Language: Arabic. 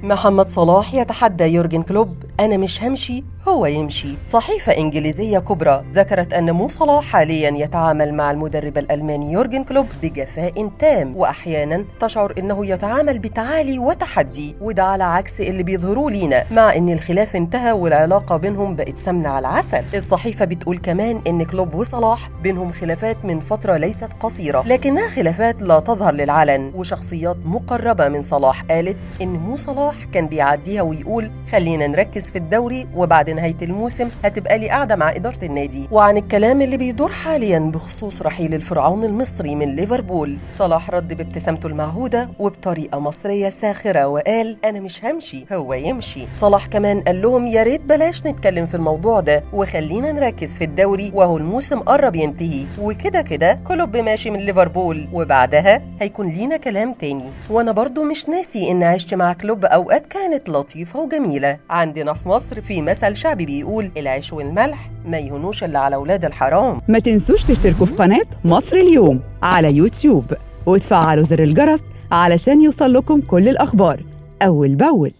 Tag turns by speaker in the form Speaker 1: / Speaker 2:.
Speaker 1: محمد صلاح يتحدى يورجن كلوب: أنا مش همشي هو يمشي. صحيفة إنجليزية كبرى ذكرت أن مو صلاح حالياً يتعامل مع المدرب الألماني يورجن كلوب بجفاء تام، وأحياناً تشعر أنه يتعامل بتعالي وتحدي، وده على عكس اللي بيظهروه لينا، مع أن الخلاف انتهى والعلاقة بينهم بقت سمنة على العسل. الصحيفة بتقول كمان أن كلوب وصلاح بينهم خلافات من فترة ليست قصيرة، لكنها خلافات لا تظهر للعلن، وشخصيات مقربة من صلاح قالت أن مو صلاح كان بيعديها ويقول: خلينا نركز في الدوري وبعد نهاية الموسم هتبقى لي قاعدة مع إدارة النادي. وعن الكلام اللي بيدور حاليا بخصوص رحيل الفرعون المصري من ليفربول، صلاح رد بابتسامته المعهودة وبطريقة مصرية ساخرة وقال: أنا مش همشي هو يمشي. صلاح كمان قال لهم: يا ريت بلاش نتكلم في الموضوع ده وخلينا نركز في الدوري، وهو الموسم قرب ينتهي، وكده كده كلوب ماشي من ليفربول وبعدها هيكون لينا كلام تاني. وانا برضو مش ناسي ان عشت مع كلوب اوقات كانت لطيفة وجميلة. عندنا في مصر في مثل شعبي بيقول: العيش والملح ما يهونوش الا على اولاد الحرام.
Speaker 2: ما تنسوش تشتركوا في قناة مصر اليوم على يوتيوب وتفعلوا زر الجرس علشان يوصل لكم كل الأخبار أول بأول.